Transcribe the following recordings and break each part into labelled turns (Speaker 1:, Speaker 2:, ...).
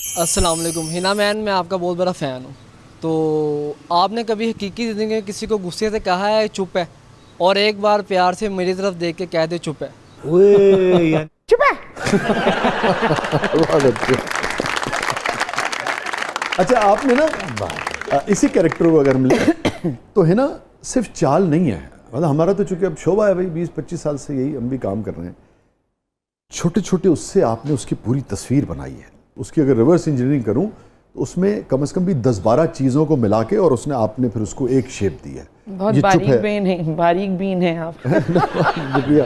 Speaker 1: अस्सलाम वालेकुम हिना मैन, मैं आपका बहुत बड़ा फ़ैन हूँ। तो आपने कभी हकीकी ज़िंदगी में किसी को गुस्से से कहा है चुप है, और एक बार प्यार से मेरी तरफ देख के कह दे चुप है?
Speaker 2: ओए यार
Speaker 3: चुप है।
Speaker 4: बहुत अच्छे। अच्छा, आपने ना इसी कैरेक्टर को अगर हम लें तो है ना, सिर्फ चाल नहीं है, मतलब हमारा तो चूंकि अब शोभा है भाई, 20-25 साल से यही हम भी काम कर रहे हैं। छोटे छोटे उससे आपने उसकी पूरी तस्वीर बनाई है। उसकी अगर रिवर्स इंजीनियरिंग करूं तो उसमें कम से कम भी 10-12 चीज़ों को मिला के और उसने आपने फिर उसको एक शेप दी है।
Speaker 3: बहुत
Speaker 4: ये चुप
Speaker 3: बारीक
Speaker 4: है।
Speaker 3: बीन है, बारीक बीन है आप।
Speaker 4: शुक्रिया।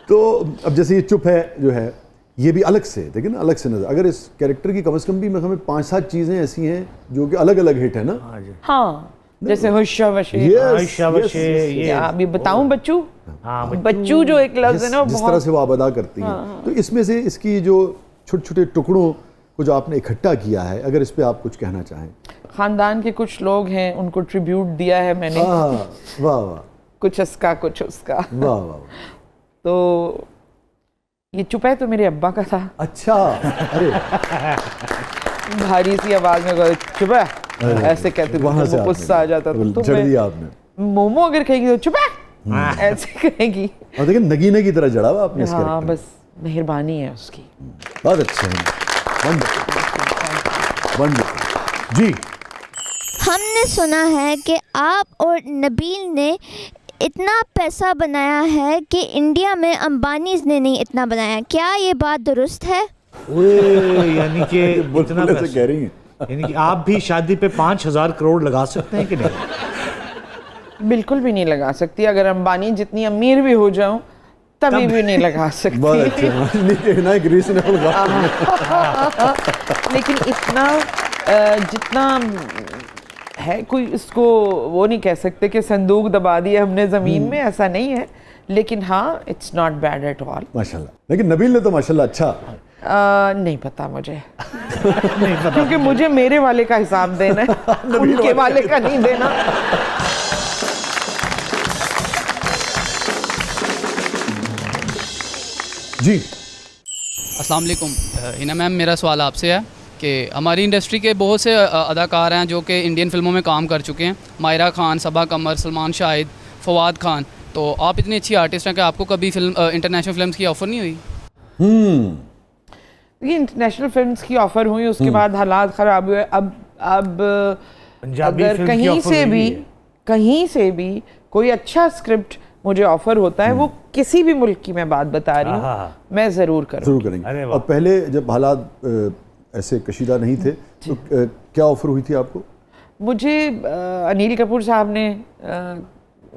Speaker 4: तो अब जैसे ये चुप है जो है, ये भी अलग से देखिए ना, अलग से नजर, अगर इस कैरेक्टर की कम से कम भी हमें 5-7 चीज़ें ऐसी हैं जो कि अलग अलग हिट है ना।
Speaker 3: हाँ, जैसे होशा वशे।
Speaker 2: ये
Speaker 3: अभी बताऊं बच्चू,
Speaker 2: हाँ
Speaker 3: बच्चू जो एक लफ्ज है ना,
Speaker 4: जिस तरह
Speaker 3: बहुत
Speaker 4: से वो आप अदा करती हैं, तो इसमें से इसकी जो छोटे छोटे टुकड़ों को जो आपने इकट्ठा किया है, अगर इस पे आप कुछ कहना चाहें।
Speaker 3: खानदान के कुछ लोग हैं, उनको ट्रिब्यूट दिया है मैंने।
Speaker 4: हाँ, वाह वाह
Speaker 3: कुछ इसका कुछ उसका।
Speaker 4: वाह वाह।
Speaker 3: तो ये चुप है तो मेरे अब्बा का था।
Speaker 4: अच्छा, अरे
Speaker 3: भारी सी आवाज में कहा, चुप है, ऐसे कहते थे,
Speaker 4: वहाँ से
Speaker 3: तो गुस्सा आ जाता था। तो
Speaker 4: जड़
Speaker 3: मैं
Speaker 4: दिया आपने।
Speaker 3: मोमो अगर कहेगी तो चुप है, ऐसे कहेगी।
Speaker 4: और देखिए नगीने की तरह जड़ा हुआ आपने इस
Speaker 3: हाँ,
Speaker 4: कैरेक्टर में।
Speaker 3: बस मेहरबानी है उसकी।
Speaker 4: बहुत अच्छा है। वंडरफुल जी।
Speaker 5: हमने सुना है कि आप और नबील ने इतना पैसा बनाया है कि इंडिया में अंबानीज ने नहीं इतना बनाया। क्या ये बात दुरुस्त है?
Speaker 2: ओए यानी कि इतना
Speaker 4: बुलबुल से
Speaker 2: पैसा,
Speaker 4: कह रही हैं।
Speaker 2: यानी कि आप भी शादी पे 5,000 करोड़ लगा सकते हैं कि नहीं?
Speaker 3: बिल्कुल भी नहीं लगा सकती। अगर अंबानी जितनी अमीर भी हो जाऊं तभी भी नहीं लगा सकती।
Speaker 4: बहुत अच्छे, नहीं कहना एक रीजनेबल
Speaker 3: लेकिन इतना जितना है, कोई इसको वो नहीं कह सकते कि संदूक दबा दिया हमने जमीन में, ऐसा नहीं है। लेकिन हाँ, it's not bad at all.
Speaker 4: माशाल्लाह। लेकिन नबील ने तो माशाल्लाह अच्छा।
Speaker 3: नहीं पता मुझे। नहीं पता, क्योंकि मुझे मेरे वाले का हिसाब देना है, उनके वाले का नहीं देना।
Speaker 4: जी
Speaker 6: अस्सलाम वालेकुम हिना मैम, मेरा सवाल आपसे है कि हमारी इंडस्ट्री के बहुत से अदाकार हैं जो कि इंडियन फिल्मों में काम कर चुके हैं। मायरा खान, सबा कमर, सलमान शाहिद, फवाद खान। तो आप इतनी अच्छी आर्टिस्ट हैं कि आपको कभी फिल्म इंटरनेशनल फिल्म्स की ऑफ़र नहीं हुई?
Speaker 3: ये इंटरनेशनल फिल्म्स की ऑफर हुई, उसके बाद हालात ख़राब हुए। अब
Speaker 2: पंजाबी
Speaker 3: अगर
Speaker 2: फिल्म की ऑफर हुई है।
Speaker 3: कहीं से भी कोई अच्छा स्क्रिप्ट मुझे ऑफर होता है, वो किसी भी मुल्क की मैं बात बता रही हूँ, मैं ज़रूर करूँ।
Speaker 4: जरूर करेंगे।
Speaker 2: अरे वाह।
Speaker 4: और पहले जब हालात ऐसे कशीदा नहीं थे तो क्या ऑफर हुई थी आपको?
Speaker 3: मुझे अनिल कपूर साहब ने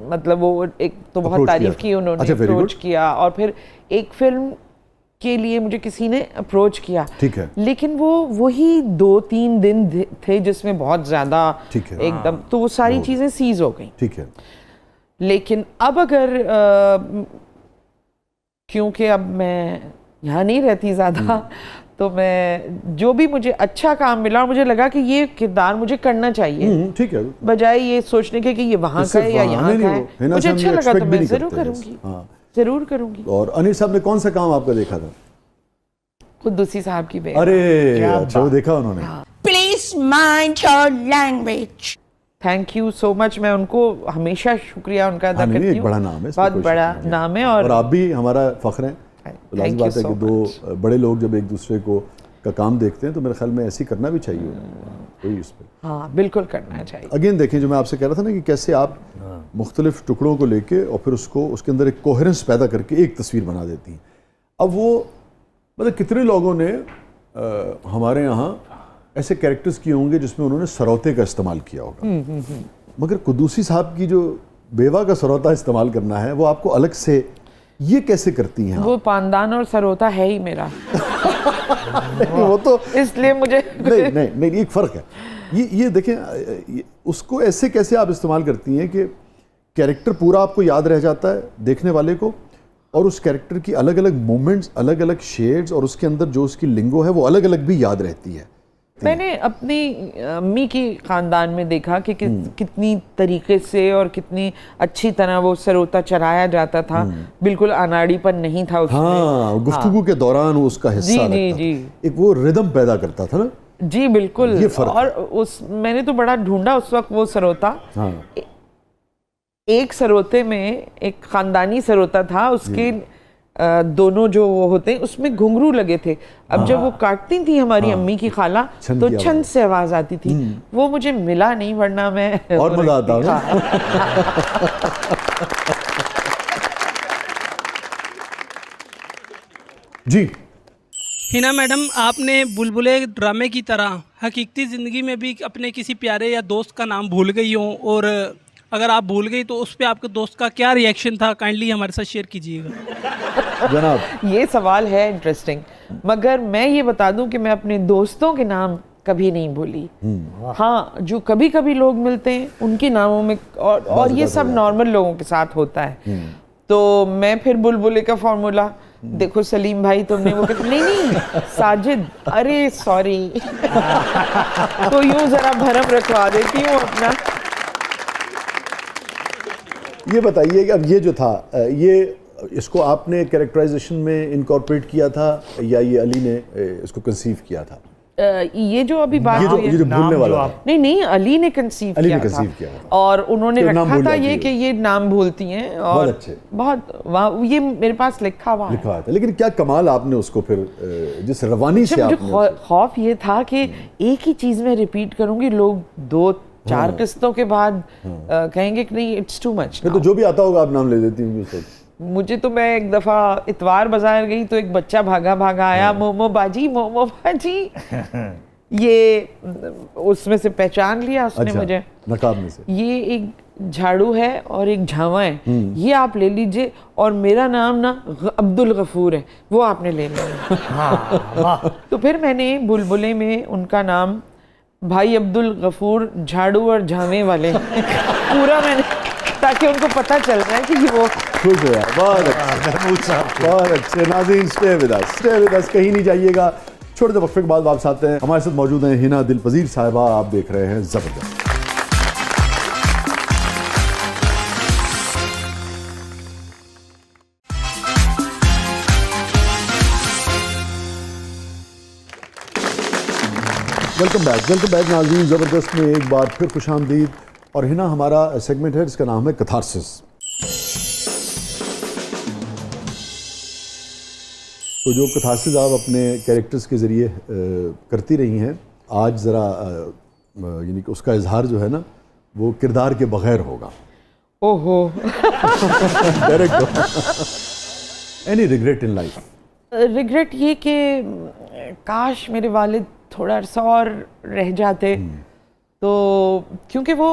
Speaker 3: मतलब वो एक तो बहुत
Speaker 4: Approach
Speaker 3: तारीफ
Speaker 4: किया
Speaker 3: की
Speaker 4: था।
Speaker 3: उन्होंने,
Speaker 4: अच्छा, very
Speaker 3: अप्रोच
Speaker 4: good।
Speaker 3: किया। और फिर एक फिल्म के लिए मुझे किसी ने अप्रोच किया,
Speaker 4: ठीक है।
Speaker 3: लेकिन वो वही 2-3 दिन थे जिसमें बहुत ज़्यादा
Speaker 4: ठीक है।
Speaker 3: एकदम, तो वो सारी चीज़ें सीज हो गई।
Speaker 4: ठीक है।
Speaker 3: लेकिन अब अगर क्योंकि अब मैं यहाँ नहीं रहती ज़्यादा, तो मैं जो भी मुझे अच्छा काम मिला, मुझे लगा कि ये किरदार मुझे करना चाहिए,
Speaker 4: ठीक है।
Speaker 3: बजाय ये सोचने के कि ये वहाँ का है या यहाँ का है। मुझे अच्छा लगा तो मैं ज़रूर करूँगी, ज़रूर करूँगी।
Speaker 4: और अनिल साहब ने कौन सा काम आपका देखा था?
Speaker 3: कुद्दूसी साहब की बेटी।
Speaker 4: अरे
Speaker 2: क्या
Speaker 4: अच्छा, वो देखा उन्होंने।
Speaker 7: Please mind your language.
Speaker 3: Thank you so much. मैं उनको हमेशा शुक्रिया उनका अदा
Speaker 4: नहीं,
Speaker 3: करती
Speaker 4: एक
Speaker 3: हूँ।
Speaker 4: बड़ा नाम है, इसमें
Speaker 3: बहुत
Speaker 4: कोई
Speaker 3: बड़ा
Speaker 4: शक नहीं है।
Speaker 3: नाम है।
Speaker 4: और आप भी हमारा फख्र हैं। तो लाज़िम
Speaker 3: Thank you
Speaker 4: बात है
Speaker 3: so
Speaker 4: कि दो बड़े लोग जब एक दूसरे को का काम देखते हैं तो मेरे ख्याल में ऐसे ही करना भी चाहिए कोई इस पर।
Speaker 3: हाँ, बिल्कुल करना चाहिए।
Speaker 4: अगेन देखें, जो मैं आपसे कह रहा था ना कि कैसे आप मुख्तलिफ टुकड़ों को लेके और फिर उसको उसके अंदर एक कोहेरेंस पैदा करके एक तस्वीर बना देती हैं। अब वो मतलब कितने लोगों ने हमारे यहाँ ऐसे कैरेक्टर्स किए होंगे जिसमें उन्होंने सरौते का इस्तेमाल किया होगा, मगर कुद्दूसी साहब की जो बेवा का सरौता इस्तेमाल करना है वो आपको अलग से, ये कैसे करती हैं
Speaker 3: वो पानदान और सरोता है ही मेरा।
Speaker 4: वो तो
Speaker 3: इसलिए मुझे
Speaker 4: नहीं नहीं नहीं, एक फ़र्क है। ये देखें, उसको ऐसे कैसे आप इस्तेमाल करती हैं कि कैरेक्टर पूरा आपको याद रह जाता है देखने वाले को, और उस कैरेक्टर की अलग अलग मोमेंट्स, अलग अलग शेड्स, और उसके अंदर जो उसकी लिंगो है वो अलग अलग भी याद रहती है।
Speaker 3: मैंने अपनी अम्मी की ख़ानदान में देखा कि कितनी तरीके से और कितनी अच्छी तरह वो सरोता चलाया जाता था। बिल्कुल अनाड़ीपन नहीं था उसमें।
Speaker 4: हाँ, गुफ्तगू के दौरान वो उसका हिस्सा
Speaker 3: जी,
Speaker 4: लगता
Speaker 3: जी,
Speaker 4: था।
Speaker 3: जी।
Speaker 4: एक वो रिदम पैदा करता था ना।
Speaker 3: जी बिल्कुल।
Speaker 4: ये फर्क
Speaker 3: और उस मैंने तो बड़ा ढूंढा उस वक्त वो सरोता।
Speaker 4: हाँ
Speaker 3: एक सरोते में एक खानदानी सरोता था, उसके दोनों जो वो होते हैं उसमें घुंघरू लगे थे। अब जब वो काटती थी हमारी अम्मी की खाला
Speaker 4: छन
Speaker 3: तो
Speaker 4: की आवाज।
Speaker 3: छन से आवाज आती थी। वो मुझे मिला नहीं, वरना मैं
Speaker 4: और मजा आता होगा। जी
Speaker 8: हिना मैडम, आपने बुलबुले ड्रामे की तरह हकीकती ज़िंदगी में भी अपने किसी प्यारे या दोस्त का नाम भूल गई हो, और अगर आप भूल गई तो उस पे आपके दोस्त का क्या रिएक्शन था, काइंडली हमारे साथ शेयर कीजिएगा।
Speaker 4: जनाब,
Speaker 3: ये सवाल है इंटरेस्टिंग, मगर मैं ये बता दूं कि मैं अपने दोस्तों के नाम कभी नहीं भूली। हाँ, जो कभी कभी लोग मिलते हैं उनके नामों में, और ये सब नॉर्मल लोगों के साथ होता है। तो मैं फिर बुलबुले का फॉर्मूला, देखो सलीम भाई तुमने वो नहीं साजिद, अरे सॉरी तो यूं जरा भरम रखवा देती हूँ अपना।
Speaker 4: ये बताइए कि अब ये जो था, ये इसको आपने कैरेक्टराइजेशन में इनकॉर्पोरेट किया था या ये अली ने इसको कंसीव किया था?
Speaker 3: ये जो अभी बात हुई है,
Speaker 4: ये जो भूलने वाला था,
Speaker 3: नहीं अली ने कंसीव
Speaker 4: अली
Speaker 3: किया
Speaker 4: ने कंसीव
Speaker 3: था।
Speaker 4: किया था।
Speaker 3: और उन्होंने
Speaker 4: तो नाम
Speaker 3: रखा
Speaker 4: भूल
Speaker 3: था
Speaker 4: जाती
Speaker 3: ये
Speaker 4: है।
Speaker 3: कि ये नाम भूलती हैं, और
Speaker 4: बहुत अच्छे,
Speaker 3: बहुत ये मेरे पास लिखा हुआ है।
Speaker 4: लिखा हुआ था। लेकिन क्या कमाल आपने उसको फिर जिस रवानी से
Speaker 3: मुझे
Speaker 4: आपने
Speaker 3: खौफ ये था कि एक ही चीज में रिपीट करूंगी, लोग 2-4 किस्तों के बाद कहेंगे कि नहीं इट्स टू मच।
Speaker 4: फिर तो जो भी आता होगा आप नाम ले लेती होंगी उसको।
Speaker 3: मुझे तो, मैं एक दफा इतवार बाजार गई तो एक बच्चा भागा भागा आया, मोमो बाजी मोमो बाजी। ये उसमें से पहचान लिया उसने।
Speaker 4: अच्छा,
Speaker 3: मुझे
Speaker 4: नकाब में से
Speaker 3: ये एक झाड़ू है और एक झावा है, ये आप ले लीजिए, और मेरा नाम ना अब्दुल गफूर है, वो आपने ले लिया। तो फिर मैंने बुलबुले में उनका नाम भाई अब्दुल गफूर झाड़ू और झावे वाले पूरा मैंने, ताकि उनको पता चल रहा है कि वो
Speaker 4: खुश हो। बहुत अच्छे, बहुत अच्छे। नाज़रीन, स्टे विद अस, कहीं नहीं जाइएगा। छोटे से वक्फे के बाद वापस आते हैं। हमारे साथ मौजूद हैं हिना दिलपजीर साहिबा। आप देख रहे हैं जबरदस्त। वेलकम बैक नाज़रीन। ज़बरदस्त में एक बार फिर खुशामदीद। और हिना, हमारा सेगमेंट है जिसका नाम है कथारसिस। तो जो कथारसिस आप अपने कैरेक्टर्स के ज़रिए करती रही हैं, आज ज़रा यानी कि उसका इजहार जो है ना, वो किरदार के बगैर होगा।
Speaker 3: ओहो।
Speaker 4: Any regret in life?
Speaker 3: Regret ये कि काश मेरे वालिद थोड़ा अर्सा और रह जाते, तो क्योंकि वो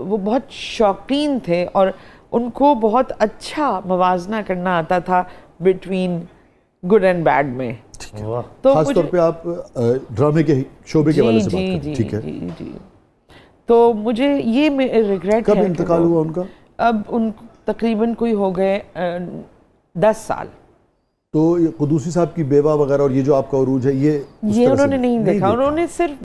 Speaker 3: बहुत शौकीन थे और उनको बहुत अच्छा मवाजना करना आता था बिटवीन गुड एंड बैड में।
Speaker 4: तो खास तौर पे आप ड्रामे के शोबे के वाले से बात कर रहे हैं, ठीक है?
Speaker 3: जी। तो मुझे ये रिग्रेट
Speaker 4: कब
Speaker 3: है।
Speaker 4: इंतकाल हुआ उनका?
Speaker 3: अब उन तकरीबन कोई हो गए 10 साल।
Speaker 4: तो ये कुदूसी साहब की बेवा वगैरह और ये जो आपका उरूज है, ये
Speaker 3: उन्होंने नहीं देखा, उन्होंने सिर्फ